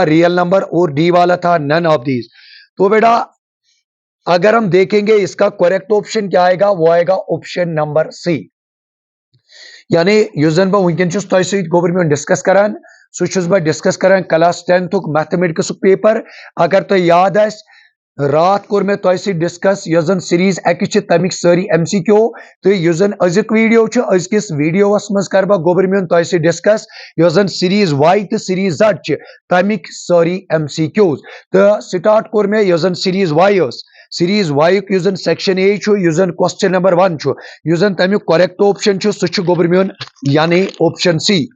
Real number और D वाला था नन ऑफ दीज। तो बेटा अगर हम देखेंगे इसका करेक्ट ऑप्शन क्या आएगा, वो आएगा ऑप्शन नंबर सी। यानी यूजन बह वनकन तह सत गोबर मे डिस्कस करान सह डिस्कस करान क्लास 10th मैथमेटिक्स पेपर। अगर तुम याद आस रात कोर मे तह सत डिस्कस यन सीरीज अकिस तमिक सारी MCQ तो यन अजुक वीडियो अजकिस वीडियोस मज कर बह गोबर मे तह सत डिस्कस यन सीरीज Y तो सीरीज Z तमिक सारी MCQs। तो स्टार्ट कोर मे यन सीरीज Y सीरीज Y युजन सेक्शन A युजन क्वेश्चन नंबर 1 युजन तमिक करेक्ट ऑप्शन सह गोबर मे यानी ऑप्शन सी।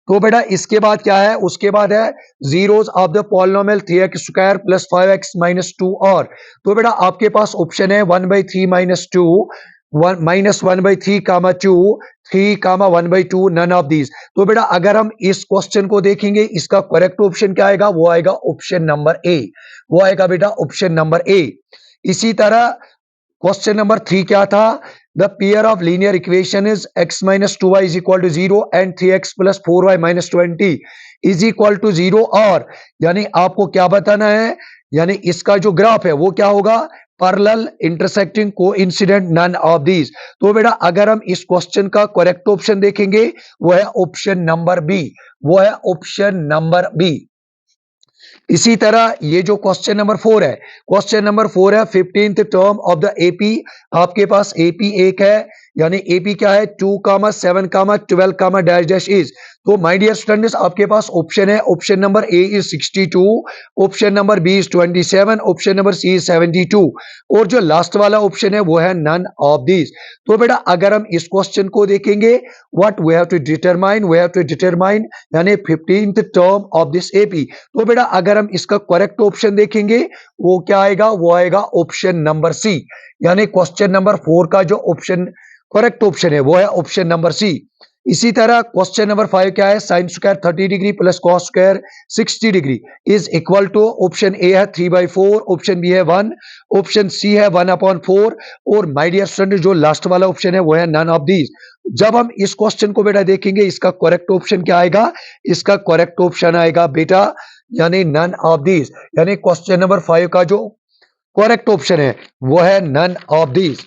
तो बेटा इसके बाद क्या है, उसके बाद है zeros of the polynomial 3x square plus 5x minus 2 और। तो बेटा आपके पास ऑप्शन है 1/3 माइनस 2 -1/3 comma 2 3 comma 1/2 none of these. तो बेटा अगर हम इस क्वेश्चन को देखेंगे इसका करेक्ट ऑप्शन क्या आएगा, वो आएगा ऑप्शन नंबर ए, वो आएगा बेटा ऑप्शन नंबर ए। इसी तरह क्वेश्चन नंबर 3 क्या था, the pair of linear equation is x minus 2y is equal to 0 and 3x plus 4y minus 20 is equal to 0 और यानी आपको क्या बताना है, यानी इसका जो ग्राफ है वो क्या होगा, parallel intersecting coincident none of these. तो बेटा अगर हम इस क्वेश्चन का करेक्ट ऑप्शन देखेंगे वो है ऑप्शन नंबर बी, वो है ऑप्शन नंबर बी। इसी तरह ये जो क्वेश्चन नंबर 4 है, क्वेश्चन नंबर 4 है 15th term of the AP. आपके पास एपी एक है, यानी एपी क्या है 2, 7, 12, डैश डैश इज। तो माय डियर स्टूडेंट्स आपके पास ऑप्शन है, option number A is 62, option number B is 27, option number C is 72 और जो लास्ट वाला ऑप्शन है वो है नन ऑफ दिस। तो बेटा अगर हम इस क्वेश्चन को देखेंगे what we have to determine यानी 15th term of this AP. तो बेटा अगर हम इसका करेक्ट ऑप्शन देखेंगे वो क्या आएगा, वो आएगा ऑप्शन नंबर सी, यानी क्वेश्चन नंबर 4 का जो ऑप्शन करेक्ट ऑप्शन है वो है ऑप्शन नंबर सी। इसी तरह क्वेश्चन नंबर 5 क्या है, sine square 30 degree plus cos square 60 degree is equal to, option A है 3/4, ऑप्शन बी है 1, ऑप्शन सी है 1/4 और माय डियर स्टूडेंट जो लास्ट वाला ऑप्शन है वो है नन ऑफ दीज। जब हम इस क्वेश्चन को बेटा देखेंगे इसका करेक्ट ऑप्शन क्या आएगा, इसका करेक्ट ऑप्शन आएगा बेटा यानी नन ऑफ दीज, यानी क्वेश्चन नंबर 5 का जो करेक्ट ऑप्शन है वो है नन ऑफ दीज।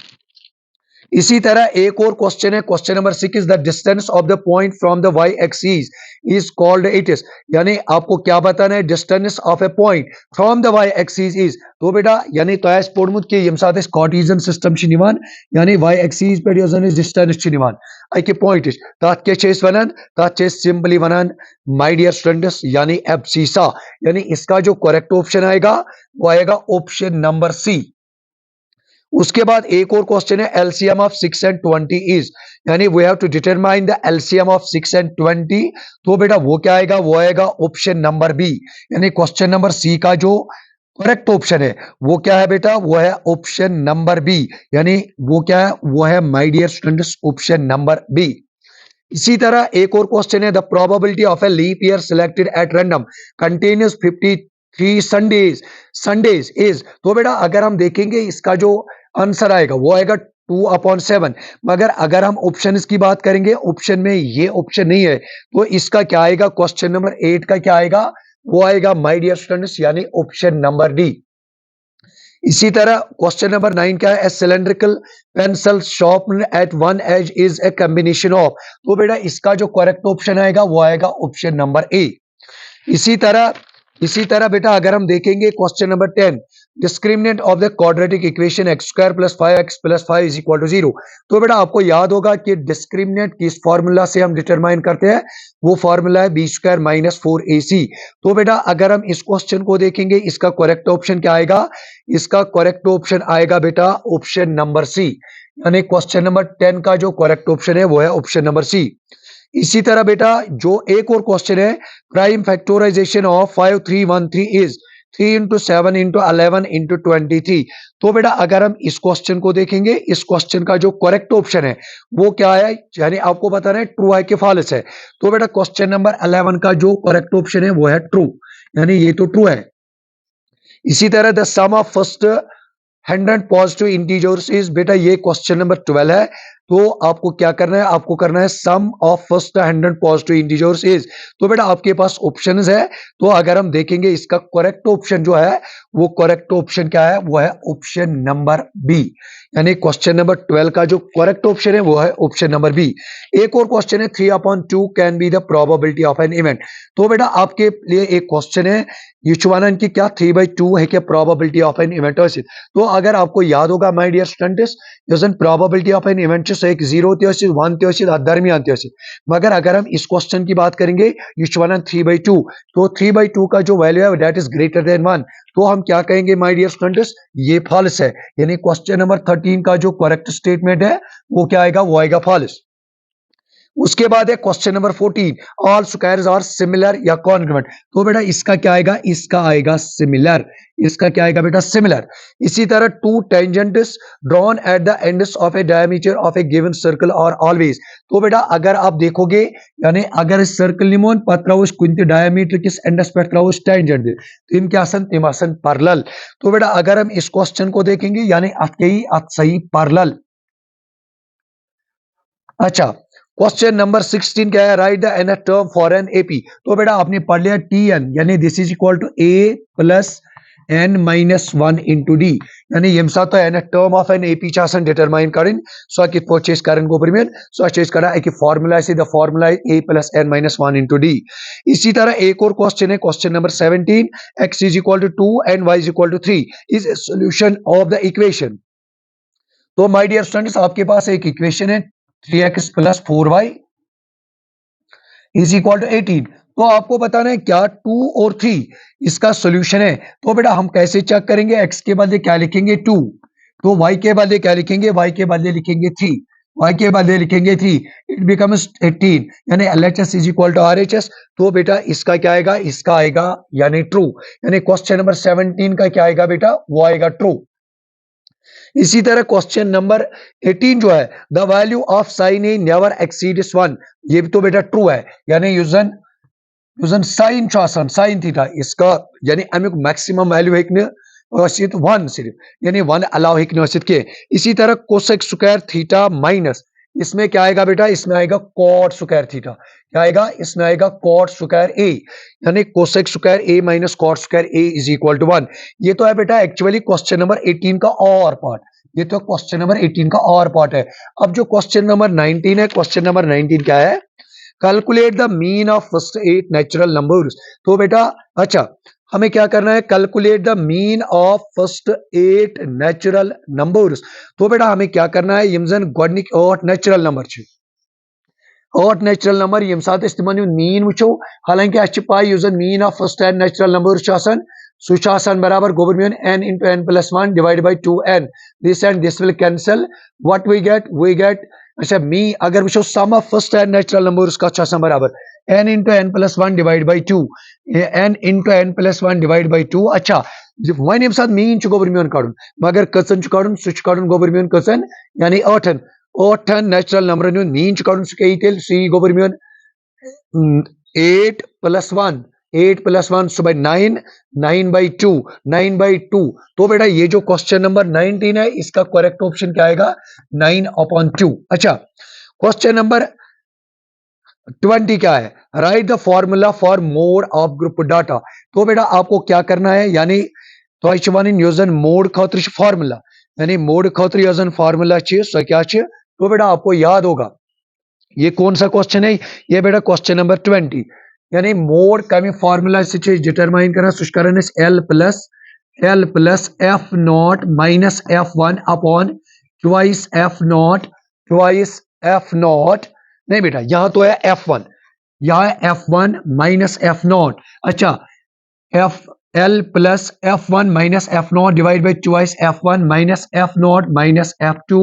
इसी तरह एक और क्वेश्चन है, question number 6 the distance of the point from the y axis is called it is. यानी आपको क्या बताना है, distance of A point from the y axis is. तो बेटा यानी तो आस पोर्मुत कि यम साथ कार्टेशियन सिस्टम यानी y एक्सिस पे डिस्टेंस अके पॉइंट तथ क्या वनान, तथ सिंपली वनान माय डियर स्टूडेंट्स यानी एब्सिसा। यानी इसका जो करेक्ट ऑप्शन आएगा वो आएगा ऑप्शन नंबर सी। उसके बाद एक और क्वेश्चन है एलसीएम ऑफ 6 and 20 इज, यानी we have to determine the LCM of 6 and 20। तो बेटा वो क्या आएगा, वो आएगा ऑप्शन नंबर बी, यानी क्वेश्चन नंबर सी का जो करेक्ट ऑप्शन है वो क्या है बेटा, वो है ऑप्शन नंबर बी, यानी वो क्या है, वो है my dear students option number B. इसी तरह एक और क्वेश्चन है the probability of a leap year selected at random continuous 53 Sundays is. तो बेटा अगर हम देखेंगे इसका जो आंसर आएगा वो आएगा 2/7, मगर अगर हम ऑप्शन की बात करेंगे ऑप्शन में ये ऑप्शन नहीं है, तो इसका क्या आएगा, क्वेश्चन नंबर 8 का क्या आएगा, वो आएगा माय डियर स्टूडेंट्स यानी ऑप्शन नंबर डी। इसी तरह क्वेश्चन नंबर 9 क्या है, a cylindrical pencil sharpened at one edge is a combination of. तो बेटा इसका जो करेक्ट ऑप्शन आएगा वो आएगा ऑप्शन नंबर ए। इसी तरह बेटा अगर हम देखेंगे question number 10 discriminant of the quadratic equation x square plus 5x plus 5 is equal to 0। तो बेटा आपको याद होगा कि डिस्क्रिमिनेंट किस फॉर्मूला से हम डिटरमाइन करते हैं, वो फॉर्मूला है b स्क्वायर माइनस 4ac। तो बेटा अगर हम इस क्वेश्चन को देखेंगे इसका करेक्ट ऑप्शन क्या आएगा, इसका करेक्ट ऑप्शन आएगा बेटा ऑप्शन नंबर सी, यानी क्वेश्चन नंबर 10 का जो करेक्ट ऑप्शन है वो है ऑप्शन नंबर सी। इसी तरह बेटा जो एक और क्वेश्चन है prime factorisation of 5313 is 3 into 7 into 11 into 23। तो बेटा अगर हम इस क्वेश्चन को देखेंगे इस क्वेश्चन का जो करेक्ट ऑप्शन है वो क्या है, यानी आपको बताना है ट्रू है कि फॉल्स है। तो बेटा क्वेश्चन नंबर 11 का जो करेक्ट ऑप्शन है वो है ट्रू, यानी ये तो ट्रू है। इसी तरह the sum of first 100 positive integers is, बेटा ये क्वेश्चन नंबर 12 है। तो आपको क्या करना है, आपको करना है sum of first 100 positive integers is. तो बेटा आपके पास ऑप्शंस है, तो अगर हम देखेंगे इसका करेक्ट ऑप्शन जो है, वो करेक्ट ऑप्शन क्या है, वो है ऑप्शन नंबर बी। यानी क्वेश्चन नंबर 12 का जो करेक्ट ऑप्शन है वो है ऑप्शन नंबर बी। एक और क्वेश्चन है 3/2 can be the probability of an event. तो बेटा आपके लिए एक क्वेश्चन है युचवानन की क्या 3/2 है क्या प्रोबेबिलिटी ऑफ एन इवेंट। तो अगर आपको याद होगा माय डियर स्टूडेंट्स, जैसे प्रोबेबिलिटी ऑफ एन इवेंट एक 0 1 दरमियान मगर अगर हम इस क्वेश्चन की बात करेंगे युचवानन 3/2, तो 3/2 का जो वैल्यू है दैट इज ग्रेटर देन 1, तो हम क्या कहेंगे माय डियर स्टूडेंट्स, ये फॉल्स है। यानी क्वेश्चन नंबर 13 का जो करेक्ट स्टेटमेंट है वो क्या आएगा, वो आएगा फॉल्स। उसके बाद है question number 14, all squares are similar या कॉन्ग्रुएंट। तो बेटा इसका क्या आएगा, इसका आएगा सिमिलर। इसका क्या आएगा बेटा, सिमिलर। इसी तरह to tangents drawn at the ends of A diameter of A given circle और ऑलवेज। तो बेटा अगर आप देखोगे, यानी अगर इस सर्कल निमोन पत्राउस कुंत डायमीटर किस एंडस पे त्राउस टेंजेंट तो इन क्या आसन तिम आसन पैरेलल। तो बेटा अगर हम इस क्वेश्चन को देखेंगे यानी अतई अत सही पैरेलल। अच्छा, क्वेश्चन नंबर 16 क्या है, write the n term for an AP. तो बेटा आपने पढ़ लिया टी एन, यानी this is equal to a plus n minus 1 into d. यानी ये तो n term of an AP determine करें सो कि पोचेस करें गोबरमेंट सो चेस करा एक फॉर्मूला से the formula a plus n minus 1 into d. इसी तरह एक और क्वेश्चन है, question number 17, x is equal to 2 and y is equal to 3 is solution of the equation. तो माय डियर स्टूडेंट्स आपके पास एक इक्वेशन है 3x plus 4y is equal to 18। तो आपको बताना है क्या 2 और 3 इसका सॉल्यूशन है। तो बेटा हम कैसे चेक करेंगे, x के बदले क्या लिखेंगे 2, तो y के बदले क्या लिखेंगे, y के बदले लिखेंगे 3, y के बदले लिखेंगे 3, इट बिकम्स 18 यानी LHS is equal to RHS। तो बेटा इसका क्या आएगा, इसका आएगा यानी ट्रू। यानी क्वेश्चन नंबर 17 का क्या आएगा बेटा, वो आएगा ट्रू। इसी तरह क्वेश्चन नंबर 18 जो है, the value of sine A never exceeds 1, ये भी तो बेटा ट्रू है। यानी यूजन यूजन साइन आसान साइन थीटा इसका यानी अमुक मैक्सिमम वैल्यू हेक्ने 1 सिर्फ, यानी 1 अलाउ हेक्ने के। इसी तरह कोसेक स्क्वायर थीटा माइनस, इसमें क्या आएगा बेटा, इसमें आएगा कॉट स्क्वायर थीटा। क्या आएगा, इसमें आएगा कॉट स्क्वायर ए, यानी cosec square a minus cot square A is equal to 1। ये तो है बेटा एक्चुअली क्वेश्चन नंबर 18 का और पार्ट, ये तो क्वेश्चन नंबर 18 का और पार्ट है। अब जो क्वेश्चन नंबर 19 है, क्वेश्चन नंबर 19 क्या है, calculate the mean of first 8 natural numbers. तो बेटा अच्छा हमें क्या करना है, calculate the mean of first 8 natural numbers. तो बेटा हमें क्या करना है, यम जन गोडनिक 8 नेचुरल नंबर छ, 8 नेचुरल नंबर यम साथ तिमन मीन वुचो, हालांकि अच्छी पाई यूजन mean of first 10 natural numbers सुशासन बराबर गोबर में n into n plus 1 divided by 2n, this and this will cancel, what we get अच्छा मी अगर वो सम ऑफ फर्स्ट 10 नेचुरल नंबर्स का अच्छा बराबर n into n plus 1 divided by 2, n into n plus 1 divided by 2। अच्छा one M साथ mean गोबर में कड़न मगर कचन कड़न सह कड़न गोबर में कचन यानी 8 नेचुरल नंबर मीन कड़न सह सी गोबर में 8 plus 1, 8 plus 1 सो बाई 9, 9/2, 9/2। तो बेटा ये जो क्वेश्चन नंबर 19 है इसका करेक्ट ऑप्शन क्या आएगा, 9/2। अच्छा क्वेश्चन नंबर 20 क्या है, write the formula for mode of group data. तो बेटा आपको क्या करना है, यानी तो यूजन मोड खतर फॉर्मूला, यानी मोड खतर यूजन फॉर्मूला सो क्या, तो बेटा आपको याद होगा ये कौन सा क्वेश्चन है, ये बेटा क्वेश्चन नंबर 20। यानी मोड कमी फॉर्मूला से डिटरमाइन करना सह कर L plus F nought minus f1 upon twice F not नहीं बेटा यहाँ तो है f1, यहाँ है f1 माइनस एफ नॉट। अच्छा F L plus f1 minus f nought divide by twice f1 minus f nought minus f2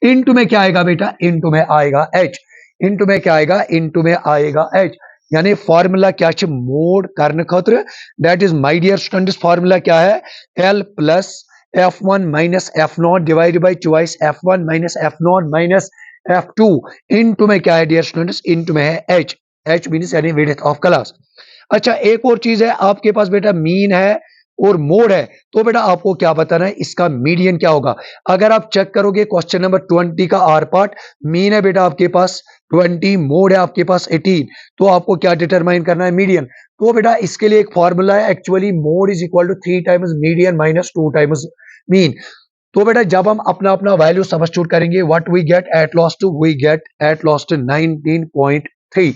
into में क्या आएगा बेटा, इंटू में आएगा h, इंटू में क्या आएगा, इंटू में आएगा h। यानी फॉर्मूला क्या है मोड करने खतर, that is my dear students formula क्या है, l plus f1 minus f nought divide by twice f1 minus f nought minus f2 into में क्या है डियर स्टूडेंट्स, इंटू में है h, h मीन्स यानी विड्थ ऑफ क्लास। अच्छा एक और चीज है आपके पास बेटा मीन है और मोड है, तो बेटा आपको क्या बताना है, इसका मीडियन क्या होगा। अगर आप चेक करोगे क्वेश्चन नंबर 20 का आर पार्ट, मीन है बेटा आपके पास 20, मोड है आपके पास 18, तो आपको क्या डिटरमाइन करना है, मीडियन। तो बेटा इसके लिए एक फॉर्मूला है, actually mode is equal to 3 times median minus 2 times mean. तो बेटा जब हम अपना अपना वैल्यू सब्स्टिट्यूट करेंगे, what we get at last, we get at last 19.3,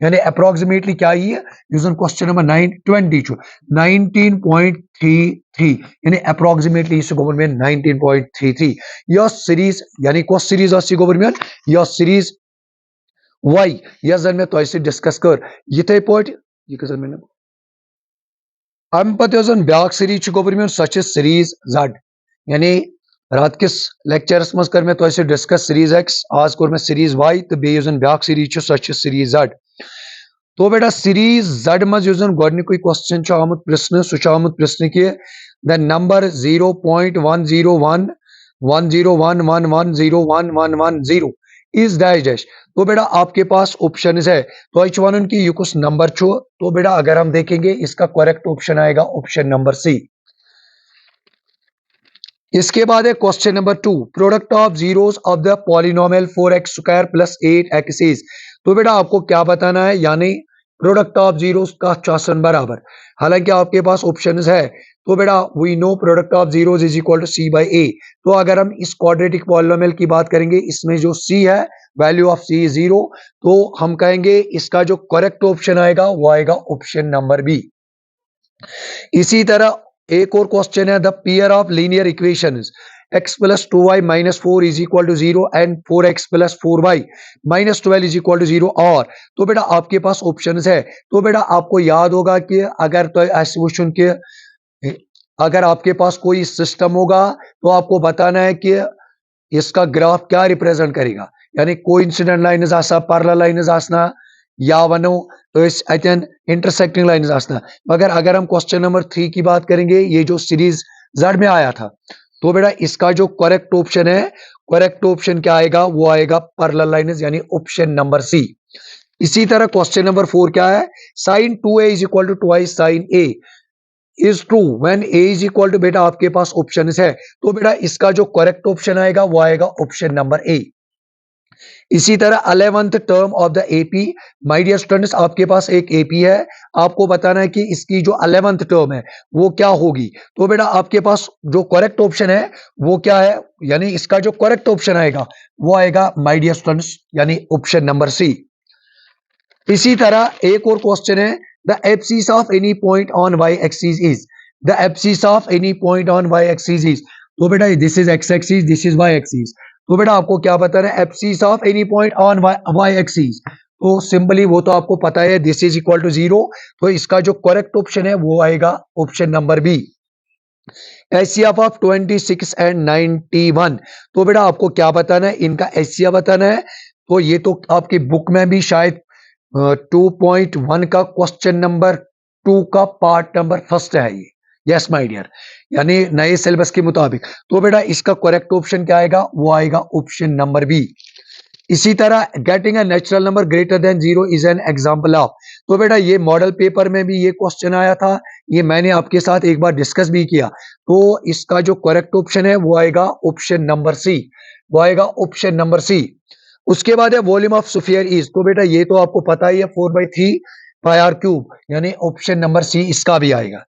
यानी अप्रोक्सीमेटली क्या ही है, यूजन क्वेश्चन नंबर 920 19.33, यानी अप्रोक्सीमेटली इस गवर्नमेंट 19.33 यह सीरीज, यानी कौन सीरीज अस्सी गवर्नमेंट यह सीरीज वाई यह जन में तो डिस्कस कर ये पे ये कजन में अम पे ब्याक सीरीज गवर्नमेंट सच सीरीज जड, यानी रात किस लेक्चरस मज कर तो डिस्कस सीरीज एक्स, आज कोर में सीरीज वाई, तो बेस ब्याक सीरीज सच सीरीज जड। तो बेटा सीरीज जड मज गोडनिक क्वेश्चन आमुत प्रश्न सह आमुत प्रश्न कि the number 0.1011111011110 is dash dash. तो बेटा आपके पास ऑप्शन है, तो वन कि यह कुछ नंबर छो, तो बेटा अगर हम देखेंगे इसका करेक्ट ऑप्शन आएगा ऑप्शन नंबर सी। इसके बाद है question number 2, product of zeros of the polynomial 4x² plus 8x is. तो बेटा आपको क्या बताना है, यानी प्रोडक्ट ऑफ जीरोस का चासन बराबर, हालांकि आपके पास ऑप्शन है, तो बेटा we know product of zeros is equal to C by A. तो अगर हम इस क्वाड्रेटिक पॉलिनोमियल की बात करेंगे, इसमें जो सी है, वैल्यू ऑफ सी इज 0, तो हम कहेंगे इसका जो करेक्ट ऑप्शन आएगा वो आएगा ऑप्शन नंबर बी। इसी तरह एक और क्वेश्चन है, the pair of linear equations x plus 2y minus 4 is equal to 0 and 4x plus 4y minus 12 is equal to 0 और। तो बेटा आपके पास ऑप्शन है, तो बेटा आपको याद होगा कि अगर तो एसोसिएशन के अगर आपके पास कोई सिस्टम होगा तो आपको बताना है कि इसका ग्राफ क्या रिप्रेजेंट करेगा, यानी कोइंसिडेंट लाइन्स आसा, पैरेलल लाइन्स आसना, या वनो अतन इंटरसेक्टिंग लाइन्स आसना। मगर अगर हम क्वेश्चन नंबर 3 की बात करेंगे, ये जो सीरीज जेड में आया था, तो बेटा इसका जो करेक्ट ऑप्शन है, करेक्ट ऑप्शन क्या आएगा, वो आएगा पैरेलल लाइन्स, यानी ऑप्शन नंबर सी। इसी तरह क्वेश्चन नंबर 4 क्या है, sine 2a is equal to twice sine a is true when a is equal to, बेटा आपके पास ऑप्शन है, तो बेटा इसका जो करेक्ट ऑप्शन आएगा वो आएगा ऑप्शन नंबर ए। इसी तरह 11th term of the AP, my dear students आपके पास एक एपी है, आपको बताना है कि इसकी जो 11th टर्म है वो क्या होगी। तो बेटा आपके पास जो करेक्ट ऑप्शन है वो क्या है, यानी इसका जो करेक्ट ऑप्शन आएगा वो आएगा माय डियर स्टूडेंट्स, यानी ऑप्शन नंबर सी। इसी तरह एक और क्वेश्चन है, the abscissa of any point on y axis is, the abscissa of any point on y axis is. तो बेटा this is x axis, this is y axis, तो बेटा आपको क्या बताना है, abscissa of any point on y axis, तो simply वो तो आपको पता है, दिस इज इक्वल टू 0, तो इसका जो करेक्ट ऑप्शन है वो आएगा option number B. HCF of 26 and 91, तो बेटा आपको क्या बताना है, इनका एचसीएफ बताना है। तो ये तो आपकी बुक में भी शायद 2.1 का क्वेश्चन नंबर 2 का पार्ट नंबर फर्स्ट है ये, यस माय डियर, यानी नए सिलेबस के मुताबिक। तो बेटा इसका करेक्ट ऑप्शन क्या आएगा, वो आएगा ऑप्शन नंबर बी। इसी तरह getting a natural number greater than 0 is an example of, तो बेटा ये मॉडल पेपर में भी ये क्वेश्चन आया था, ये मैंने आपके साथ एक बार डिस्कस भी किया। तो इसका जो करेक्ट ऑप्शन है वो आएगा ऑप्शन नंबर सी, वो आएगा ऑप्शन नंबर सी। उसके बाद है वॉल्यूम ऑफ स्फीयर इज, तो बेटा ये तो आपको पता ही है 4/3 पाई आर क्यूब, यानी ऑप्शन नंबर सी इसका भी आएगा।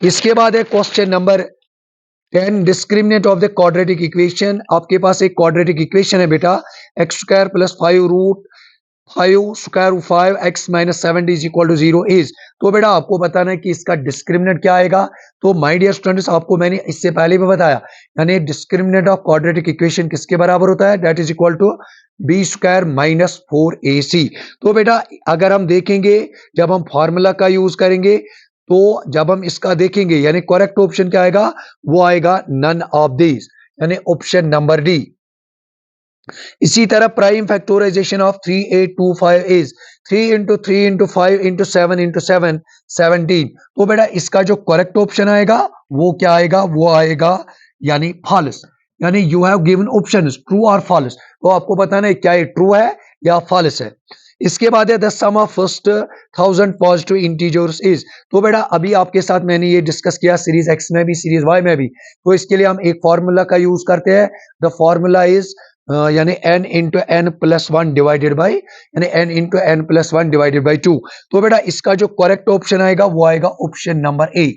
इसके बाद है question number 10, discriminant of the quadratic equation. आपके पास एक क्वाड्रेटिक इक्वेशन है बेटा, x² plus 5 root 5 square root 5 x minus 70 is equal to 0 is. तो बेटा आपको बताना है कि इसका डिस्क्रिमिनेंट क्या आएगा। तो माय डियर स्टूडेंट्स आपको मैंने इससे पहले भी बताया, यानी डिस्क्रिमिनेंट ऑफ क्वाड्रेटिक इक्वेशन किसके बराबर होता है, that is equal to b² minus 4ac। तो बेटा अगर हम देखेंगे, जब हम फॉर्मूला का यूज करेंगे, तो जब हम इसका देखेंगे, यानी करेक्ट ऑप्शन क्या आएगा, वो आएगा नन ऑफ दिस, यानी ऑप्शन नंबर डी। इसी तरह prime factorisation of 3825 is 3 into 3 into 5 into 7 into 7 17। तो बेटा इसका जो करेक्ट ऑप्शन आएगा वो क्या आएगा, वो आएगा यानी फॉल्स, यानी you have given options true और फॉल्स। तो आपको बताना है क्या ये ट्रू है या फॉल्स है। इसके बाद है the sum of first 1000 positive integers is. तो बेटा अभी आपके साथ मैंने ये डिस्कस किया सीरीज एक्स में भी सीरीज वाई में भी। तो इसके लिए हम एक फॉर्मूला का यूज करते हैं। द फॉर्मूला इज यानी n into n plus one divided by यानी n into n plus one divided by 2। तो बेटा इसका जो करेक्ट ऑप्शन आएगा वो आएगा ऑप्शन नंबर ए।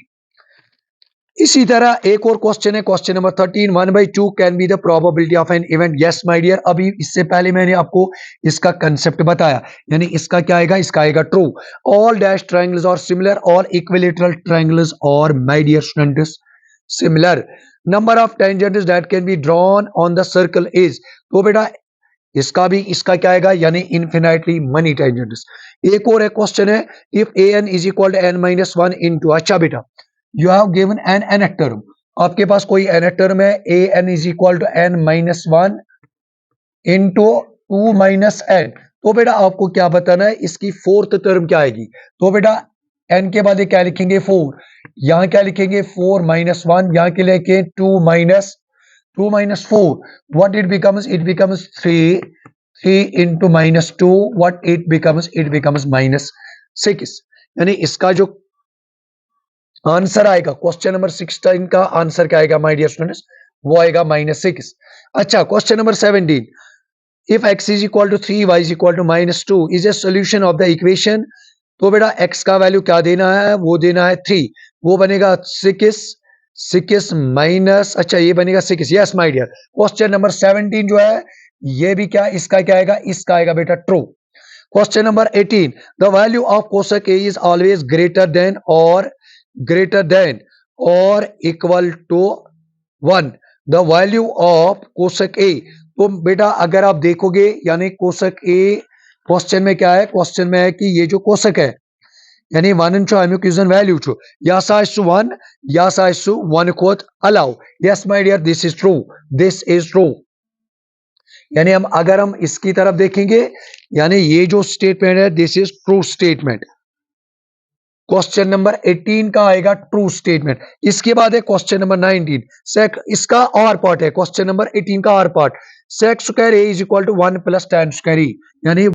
इसी तरह एक और क्वेश्चन है, question number 13, 1/2 can be the probability of an event. Yes my dear, अभी इससे पहले मैंने आपको इसका कंसेप्ट बताया, यानी इसका क्या आएगा, इसका आएगा ट्रू। ऑल डैश ट्रायंगल्स और सिमिलर, ऑल इक्विलेटरल ट्रायंगल्स और my dear students similar. Number of tangents that can be drawn on the circle is. तो बेटा इसका क्या आएगा, यानी इन्फिनाइटली मनी टेंजेंट्स। एक और एक क्वेश्चन है, if A N is equal to N minus one into. अच्छा बेटा, you have given an nth term, आपके पास कोई nth टर्म है, A N is equal to N minus one into two minus N. तो बेटा आपको क्या बताना है, इसकी फोर्थ टर्म क्या आएगी। तो बेटा n के बाद क्या लिखेंगे 4, यहां क्या लिखेंगे 4 माइनस वन, यहां के लिखे 2 minus 4, what it becomes, it becomes 3 into minus 2, what it becomes minus 6। यानी इसका जो आंसर आएगा क्वेश्चन नंबर 16 का आंसर क्या आएगा माय डियर स्टूडेंट्स, वो आएगा -6। अच्छा, question number 17, if x is equal to 3 y is equal to -2 is a solution of the equation. तो बेटा x का वैल्यू क्या देना है, वो देना है 3, वो बनेगा 6 माइनस, अच्छा ये बनेगा 6। Yes my dear, question number 17 जो है ये भी क्या, इसका क्या आएगा, इसका आएगा बेटा true. Question number 18, the value of cosec A is always greater than or equal to 1, the value of cosec A। तो बेटा अगर आप देखोगे, यानी कोसेक ए क्वेश्चन में क्या है, क्वेश्चन में है कि ये जो कोसेक है यानी 1 इन अमुक यूजन वैल्यू छो या साइज टू 1 या साइज टू 1 कोत अलाउ। Yes my dear, this is true. यानी अगर हम इसकी तरफ देखेंगे, यानी ये जो स्टेटमेंट है this is true statement. Question number 18 का आएगा ट्रू स्टेटमेंट। इसके बाद है क्वेश्चन नंबर 19, सेक इसका और पार्ट है, क्वेश्चन नंबर 18 का और part, sec square A is equal to 1 plus tan square ए, यानी